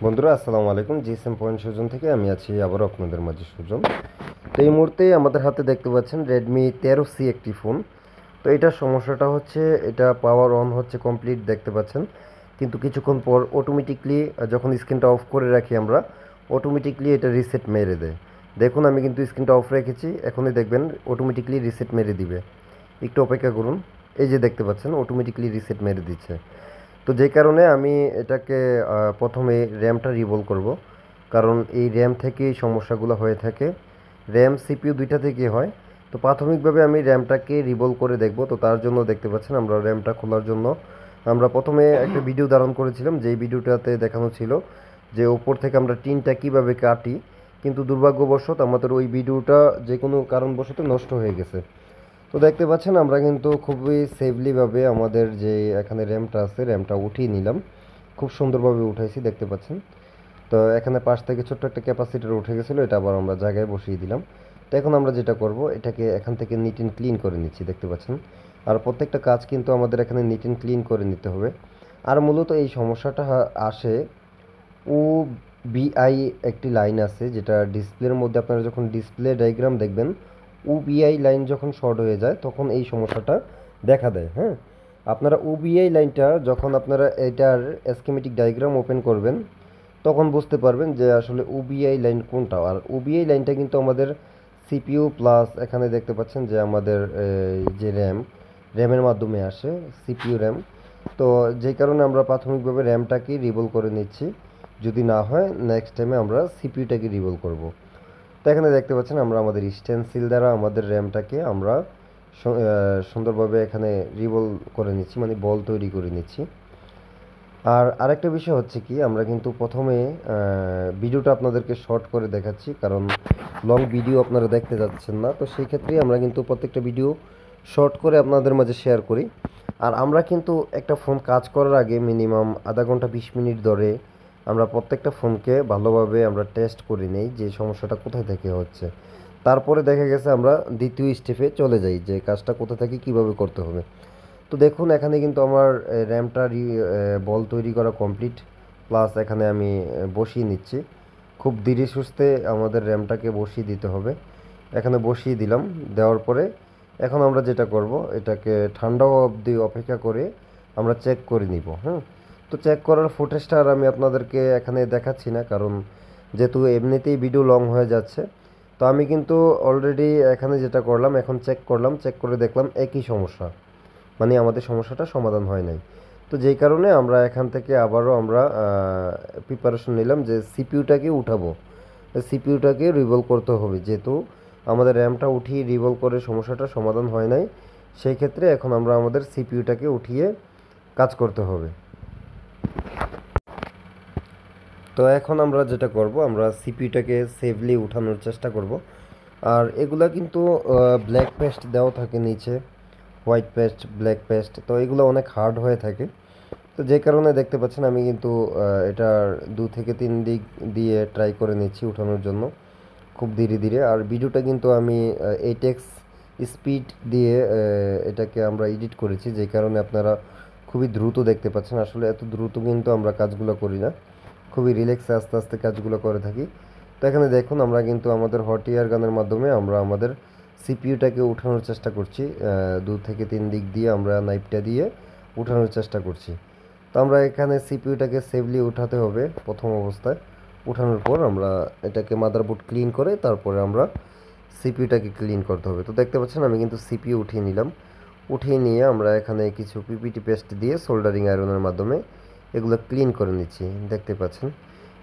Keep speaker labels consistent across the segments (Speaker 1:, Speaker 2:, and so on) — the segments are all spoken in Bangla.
Speaker 1: বন্ধুরা আসসালামু আলাইকুম। জিএসএম পয়েন্ট সুজন থেকে আমি আছি আবারও আপনাদের মাঝে সুজন। তো এই মুহূর্তে আমাদের হাতে দেখতে পাচ্ছেন রেডমি 13C একটি ফোন। তো এটার সমস্যাটা হচ্ছে এটা পাওয়ার অন হচ্ছে কমপ্লিট দেখতে পাচ্ছেন, কিন্তু কিছুক্ষণ পর অটোমেটিকলি যখন স্ক্রিনটা অফ করে রাখি আমরা অটোমেটিকলি এটা রিসেট মেরে দেয়। দেখুন আমি কিন্তু স্ক্রিনটা অফ রেখেছি, এখনই দেখবেন অটোমেটিকলি রিসেট মেরে দিবে। একটু অপেক্ষা করুন। এই যে দেখতে পাচ্ছেন অটোমেটিকলি রিসেট মেরে দিচ্ছে। তো যে কারণে আমি এটাকে প্রথমে র্যামটা রিভলভ করব, কারণ এই র্যাম থেকেই সমস্যাগুলো হয়ে থাকে। র্যাম সিপিইউ দুইটা থেকে হয়। তো প্রাথমিকভাবে আমি র্যামটাকে রিভলভ করে দেখব। তো তার জন্য দেখতে পাচ্ছেন আমরা র্যামটা খোলার জন্য আমরা প্রথমে একটা ভিডিও ধারণ করেছিলাম, যেই ভিডিওটাতে দেখানো ছিল যে ওপর থেকে আমরা টিনটা কীভাবে কাটি, কিন্তু দুর্ভাগ্যবশত আমাদের ওই ভিডিওটা যে কোনো কারণবশত নষ্ট হয়ে গেছে। তো দেখতে পাচ্ছেন আমরা কিন্তু খুবই সেফলিভাবে আমাদের যে এখানে র্যামটা আছে র্যামটা উঠিয়ে নিলাম, খুব সুন্দরভাবে উঠাইছি দেখতে পাচ্ছেন। তো এখানে পাশ থেকে ছোট্ট একটা ক্যাপাসিটার উঠে গেছিলো, এটা আবার আমরা জায়গায় বসিয়ে দিলাম। তো এখন আমরা যেটা করব এটাকে এখান থেকে নিট অ্যান্ড ক্লিন করে নিচ্ছি দেখতে পাচ্ছেন। আর প্রত্যেকটা কাজ কিন্তু আমাদের এখানে নিট অ্যান্ড ক্লিন করে নিতে হবে। আর মূলত এই সমস্যাটা আসে ও বিআই একটি লাইন আছে যেটা ডিসপ্লের মধ্যে, আপনারা যখন ডিসপ্লে ডায়াগ্রাম দেখবেন ওবিআই লাইন যখন শর্ট হয়ে যায় তখন এই সমস্যাটা দেখা দেয়। হ্যাঁ, আপনারা ওবিআই লাইনটা যখন আপনারা এটার স্কিমেটিক ডায়াগ্রাম ওপেন করবেন তখন বুঝতে পারবেন যে আসলে ওবিআই লাইন কোনটা। আর ওবিআই লাইনটা কিন্তু আমাদের সিপিইউ প্লাস এখানে দেখতে পাচ্ছেন যে আমাদের যে র্যামের মাধ্যমে আসে সিপিইউ র্যাম। তো যেই কারণে আমরা প্রাথমিকভাবে র্যামটাকে রিভলভ করে নিচ্ছি, যদি না হয় নেক্সট টাইমে আমরা সিপিইউটাকে রিভলভ করব। তো এখানে দেখতে পাচ্ছেন আমরা আমাদের স্টেনসিল দ্বারা আমাদের র্যামটাকে আমরা সুন্দরভাবে এখানে রিভলভ করে নিচ্ছি, মানে বল তৈরি করে নিচ্ছি। আর আরেকটা বিষয় হচ্ছে কি, আমরা কিন্তু প্রথমে ভিডিওটা আপনাদেরকে শর্ট করে দেখাচ্ছি, কারণ লং ভিডিও আপনারা দেখতে যাচ্ছেন না। তো সেই ক্ষেত্রেই আমরা কিন্তু প্রত্যেকটা ভিডিও শর্ট করে আপনাদের মাঝে শেয়ার করি। আর আমরা কিন্তু একটা ফোন কাজ করার আগে মিনিমাম আধা ঘন্টা 20 মিনিট ধরে আমরা প্রত্যেকটা ফোনকে ভালোভাবে আমরা টেস্ট করে নেই যে সমস্যাটা কোথায় থেকে হচ্ছে। তারপরে দেখা গেছে আমরা দ্বিতীয় স্টেপে চলে যাই যে কাজটা কোথা থেকে কিভাবে করতে হবে। তো দেখুন এখানে কিন্তু আমার র্যামটা বল তৈরি করা কমপ্লিট, প্লাস এখানে আমি বসিয়ে নিচ্ছি। খুব ধীরে সুস্থে আমাদের র্যামটাকে বসিয়ে দিতে হবে। এখানে বসিয়ে দিলাম, দেওয়ার পরে এখন আমরা যেটা করব এটাকে ঠান্ডা অবধি অপেক্ষা করে আমরা চেক করে নিব। হ্যাঁ, তো চেক করার ফুটেজটা আর আমি আপনাদেরকে এখানে দেখাচ্ছি না, কারণ যেহেতু এমনিতেই ভিডিও লং হয়ে যাচ্ছে। তো আমি কিন্তু অলরেডি এখানে যেটা করলাম এখন চেক করলাম, চেক করে দেখলাম একই সমস্যা, মানে আমাদের সমস্যাটা সমাধান হয় নাই। তো যেই কারণে আমরা এখান থেকে আবারও আমরা প্রিপারেশন নিলাম যে সিপিইউটাকে উঠাবো, সিপিইউটাকে রিভলভ করতে হবে, যেহেতু আমাদের র্যামটা উঠিয়ে রিভলভ করে সমস্যাটা সমাধান হয় নাই। সেই ক্ষেত্রে এখন আমরা আমাদের সিপিইউটাকে উঠিয়ে কাজ করতে হবে। তো এখন আমরা যেটা করব আমরা সিপিইউটাকে সেফলি উঠানোর চেষ্টা করব। আর এগুলা কিন্তু ব্ল্যাক পেস্ট দেওয়া থাকে নিচে, হোয়াইট পেস্ট, ব্ল্যাক পেস্ট, তো এগুলো অনেক হার্ড হয়ে থাকে। তো যে কারণে দেখতে পাচ্ছেন আমি কিন্তু এটার 2 থেকে 3 দিক দিয়ে ট্রাই করে নিচ্ছি উঠানোর জন্য, খুব ধীরে ধীরে। আর ভিডিওটা কিন্তু আমি 8x স্পিড দিয়ে এটাকে আমরা এডিট করেছি, যে কারণে আপনারা খুবই দ্রুত দেখতে পাচ্ছেন। আসলে এত দ্রুত কিন্তু আমরা কাজগুলো করি না, খুবই রিল্যাক্সে আস্তে আস্তে কাজগুলো করে থাকি। তো এখানে দেখুন আমরা কিন্তু আমাদের হট এয়ার গানের মাধ্যমে আমরা আমাদের সিপিইউটাকে উঠানোর চেষ্টা করছি। 2 থেকে 3 দিক দিয়ে আমরা নাইফটা দিয়ে উঠানোর চেষ্টা করছি। তো আমরা এখানে সিপিইউটাকে সেফলি উঠাতে হবে প্রথম অবস্থায়। উঠানোর পর আমরা এটাকে মাদারবোর্ড ক্লিন করে তারপরে আমরা সিপিইউটাকে ক্লিন করতে হবে। তো দেখতে পাচ্ছেন আমি কিন্তু সিপিইউ উঠিয়ে নিলাম। উঠিয়ে নিয়ে আমরা এখানে কিছু পিপিটি পেস্ট দিয়ে সোল্ডারিং আয়রনের মাধ্যমে এগুলো ক্লিন করে নিচ্ছি দেখতে পাচ্ছেন।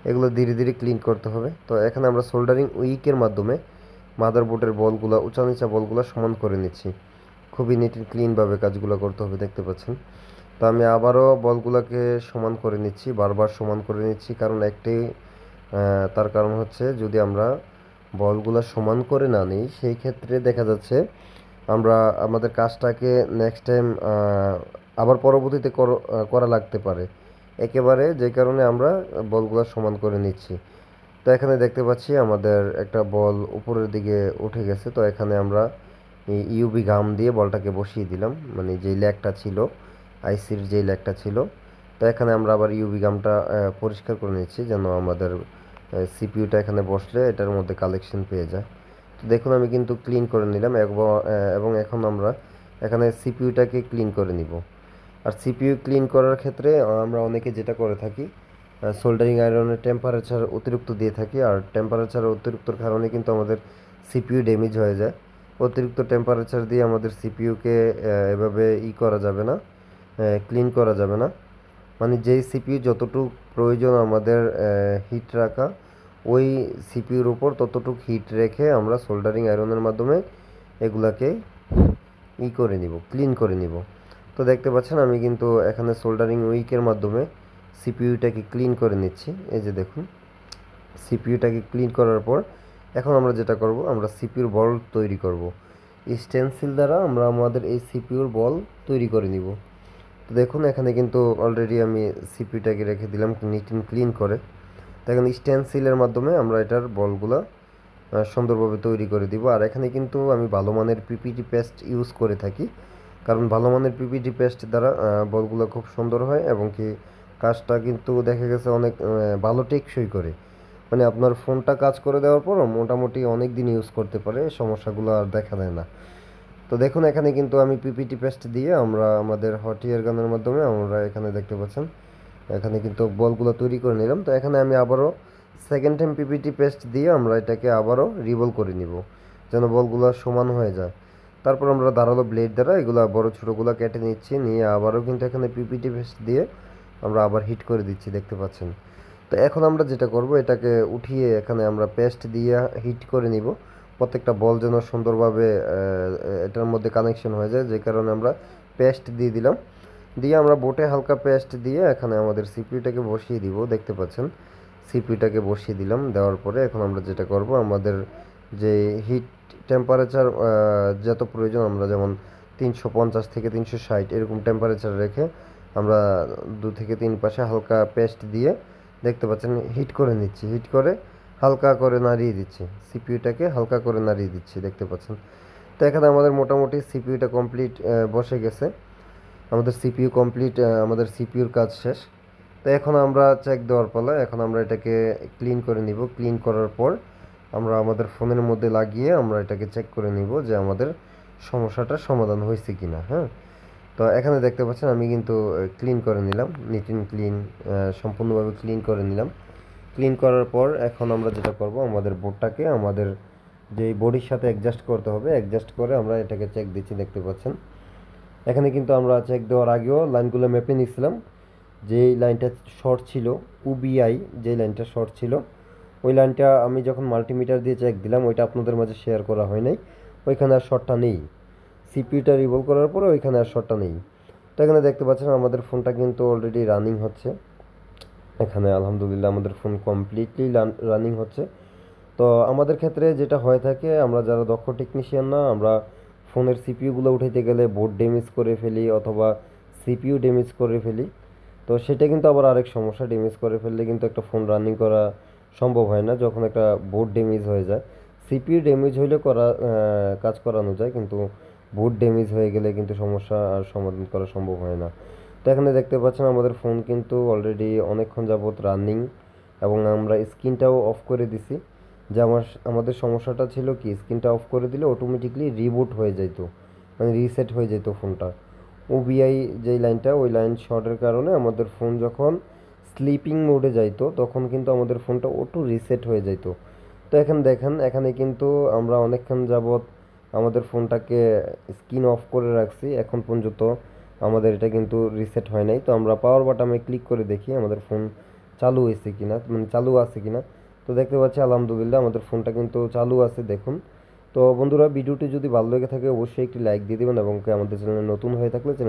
Speaker 1: এগুলো ধীরে ধীরে ক্লিন করতে হবে। তো এখানে আমরা সোল্ডারিং উইকের মাধ্যমে মাদারবোর্ডের বলগুলো, উঁচা নিচা বলগুলো সমান করে নিচ্ছি। খুবই নিট অ্যান্ড ক্লিনভাবে কাজগুলো করতে হবে দেখতে পাচ্ছেন। তো আমি আবারও বলগুলোকে সমান করে নিচ্ছি, বারবার সমান করে নিচ্ছি, কারণ তার কারণ হচ্ছে যদি আমরা বলগুলো সমান করে না নিই সেই ক্ষেত্রে দেখা যাচ্ছে আমরা আমাদের কাজটাকে নেক্সট টাইম আবার পরবর্তীতে করা লাগতে পারে একেবারে, যে কারণে আমরা বলগুলো সমান করে নিচ্ছি। তো এখানে দেখতে পাচ্ছি আমাদের একটা বল উপরের দিকে উঠে গেছে। তো এখানে আমরা এই ইউভি গাম দিয়ে বলটাকে বসিয়ে দিলাম, মানে যেই ল্যাগটা ছিল আইসির যেই ল্যাগটা ছিল তো এখানে আমরা আবার ইউভি গামটা পরিষ্কার করে নিচ্ছি, যেন আমাদের সিপিইউটা এখানে বসলে এটার মধ্যে কালেকশন পেয়ে যায়। তো দেখুন আমি কিন্তু ক্লিন করে নিলাম, এবং এখন আমরা এখানে সিপিইউটাকে ক্লিন করে নিব। আর সিপিইউ ক্লিন করার ক্ষেত্রে আমরা অনেকে যেটা করে থাকি, সোল্ডারিং আয়রনের টেম্পারেচার অতিরিক্ত দিয়ে থাকি, আর টেম্পারেচার অতিরিক্তর কারণে কিন্তু আমাদের সিপিইউ ড্যামেজ হয়ে যায়। অতিরিক্ত টেম্পারেচার দিয়ে আমাদের সিপিইউকে এভাবে করা যাবে না, ক্লিন করা যাবে না। মানে যেই সিপিইউ যতটুকু প্রয়োজন আমাদের হিট রাখা, ওই সিপিইউর উপর ততটুকু হিট রেখে আমরা সোল্ডারিং আয়রনের মাধ্যমে এগুলাকে করে নিব, ক্লিন করে নিব। তো দেখতে পাচ্ছেন আমি কিন্তু এখানে সোল্ডারিং উইকের মাধ্যমে সিপিইউটাকে ক্লিন করে নিচ্ছি। এই যে দেখুন, সিপিইউটাকে ক্লিন করার পর এখন আমরা যেটা করব, আমরা সিপিইউর বল তৈরি করব। স্টেনসিল দ্বারা আমরা আমাদের এই সিপিইউর বল তৈরি করে নিব। তো দেখুন এখানে কিন্তু অলরেডি আমি সিপিইউটাকে রেখে দিলাম নিট অ্যান্ড ক্লিন করে। তো এখানে স্টেনসিলের মাধ্যমে আমরা এটার বলগুলা সুন্দরভাবে তৈরি করে দিব। আর এখানে কিন্তু আমি ভালো মানের পিপিটি পেস্ট ইউজ করে থাকি, কারণ ভালো মানের পিপিটি পেস্ট দ্বারা বলগুলো খুব সুন্দর হয়, এবং কি কাজটা কিন্তু দেখা গেছে অনেক ভালো টেকসই করে। মানে আপনার ফোনটা কাজ করে দেওয়ার পরও মোটামুটি অনেক দিন ইউজ করতে পারে, সমস্যাগুলো আর দেখা দেয় না। তো দেখুন এখানে কিন্তু আমি পিপিটি পেস্ট দিয়ে আমরা আমাদের হট এয়ার গানের মাধ্যমে আমরা এখানে দেখতে পাচ্ছেন এখানে কিন্তু বলগুলো তৈরি করে নিলাম। তো এখানে আমি আবারও সেকেন্ড টাইম পিপিটি পেস্ট দিয়ে আমরা এটাকে আবারও রিবল করে নিব, যেন বলগুলো সমান হয়ে যায়। তারপর আমরা ধারালো ব্লেড দ্বারা এগুলো বড় ছোটোগুলো কেটে নিচ্ছি, নিয়ে আবারও কিন্তু এখানে পিপিটি পেস্ট দিয়ে আমরা আবার হিট করে দিচ্ছি, দেখতে পাচ্ছেন। তো এখন আমরা যেটা করব, এটাকে উঠিয়ে এখানে আমরা পেস্ট দিয়ে হিট করে নিব। প্রত্যেকটা বল যেন সুন্দরভাবে এটার মধ্যে কানেকশন হয়ে যায়, যে কারণে আমরা পেস্ট দিয়ে দিলাম। দিয়ে আমরা বোটে হালকা পেস্ট দিয়ে এখানে আমাদের সিপিইউটাকে বসিয়ে দিব, দেখতে পাচ্ছেন। সিপিইউটাকে বসিয়ে দিলাম, দেওয়ার পরে এখন আমরা যেটা করব, আমাদের যে হিট টেম্পারেচার যত প্রয়োজন, আমরা যেমন 350 থেকে 360 এরকম টেম্পারেচার রেখে আমরা 2 থেকে 3 পাশে হালকা পেস্ট দিয়ে দেখতে পাচ্ছেন হিট করে নিচ্ছি। হিট করে হালকা করে নাড়িয়ে দিচ্ছি, সিপিইউটাকে হালকা করে নাড়িয়ে দিচ্ছি, দেখতে পাচ্ছেন। তো এখানে আমাদের মোটামুটি সিপিইউটা কমপ্লিট বসে গেছে, আমাদের সিপিইউ কমপ্লিট, আমাদের সিপিইউর কাজ শেষ। তো এখন আমরা চেক দেওয়ার পালা, এখন আমরা এটাকে ক্লিন করে নিব। ক্লিন করার পর আমরা আমাদের ফোনের মধ্যে লাগিয়ে আমরা এটাকে চেক করে নিব যে আমাদের সমস্যাটার সমাধান হয়েছে কি না। হ্যাঁ, তো এখানে দেখতে পাচ্ছেন আমি কিন্তু ক্লিন করে নিলাম, নিট অ্যান্ড ক্লিন, সম্পূর্ণভাবে ক্লিন করে নিলাম। ক্লিন করার পর এখন আমরা যেটা করব, আমাদের বোর্ডটাকে আমাদের যেই বডির সাথে অ্যাডজাস্ট করতে হবে, অ্যাডজাস্ট করে আমরা এটাকে চেক দিচ্ছি, দেখতে পাচ্ছেন। এখানে কিন্তু আমরা চেক দেওয়ার আগেও লাইনগুলো মেপে নিয়েছিলাম। যেই লাইনটা শর্ট ছিল, UBI যেই লাইনটা শর্ট ছিল, ওই লাইনটা আমি যখন মাল্টিমিটার দিয়ে চেক দিলাম, ওইটা আপনাদের মাঝে শেয়ার করা হয় নাই। ওইখানে আর শর্টটা নেই, সিপিইউটা রিভলভ করার পরে ওইখানে আর শর্টটা নেই। তো এখানে দেখতে পাচ্ছেন আমাদের ফোনটা কিন্তু অলরেডি রানিং হচ্ছে। এখানে আলহামদুলিল্লাহ আমাদের ফোন কমপ্লিটলি রানিং হচ্ছে। তো আমাদের ক্ষেত্রে যেটা হয়ে থাকে, আমরা যারা দক্ষ টেকনিশিয়ান না, আমরা ফোনের সিপিইউগুলো উঠাইতে গেলে বোর্ড ড্যামেজ করে ফেলি অথবা সিপিইউ ড্যামেজ করে ফেলি। তো সেটা কিন্তু আবার আরেক সমস্যা, ড্যামেজ করে ফেললে কিন্তু একটা ফোন রানিং করা সম্ভব হয় না যখন একটা বোর্ড ড্যামেজ হয়ে যায়। সিপিইউ ড্যামেজ হইলে কাজ করানো যায়, কিন্তু বোর্ড ড্যামেজ হয়ে গেলে কিন্তু সমস্যা আর সমাধান করা সম্ভব হয় না। তো এখানে দেখতে পাচ্ছেন আমাদের ফোন কিন্তু অলরেডি অনেকক্ষণ যাবত রানিং, এবং আমরা স্ক্রিনটাও অফ করে দিছি। যে আমাদের সমস্যাটা ছিল কি, স্ক্রিনটা অফ করে দিলে অটোমেটিকলি রিবুট হয়ে যেত, মানে রিসেট হয়ে যেত ফোনটা। ওবিআই যেই লাইনটা, ওই লাইন শর্টের কারণে আমাদের ফোন যখন স্লিপিং মোডে যাইতো, তখন কিন্তু আমাদের ফোনটা অটো রিসেট হয়ে যেত। তো এখানে দেখেন, এখানে কিন্তু আমরা অনেকক্ষণ যাবৎ আমাদের ফোনটাকে স্ক্রিন অফ করে রাখছি, এখন পর্যন্ত আমাদের এটা কিন্তু রিসেট হয় নাই। তো আমরা পাওয়ার বাটনে ক্লিক করে দেখি আমাদের ফোন চালু হয়েছে কিনা, মানে চালু আছে কিনা। তো দেখতে পাচ্ছি আলহামদুলিল্লাহ আমাদের ফোনটা কিন্তু চালু আছে, দেখুন। তো বন্ধুরা, ভিডিওটি যদি ভালো লেগে থাকে অবশ্যই একটি লাইক দিয়ে দেবেন, এবং আমাদের চ্যানেলে নতুন হয়ে থাকলে চ্যানেল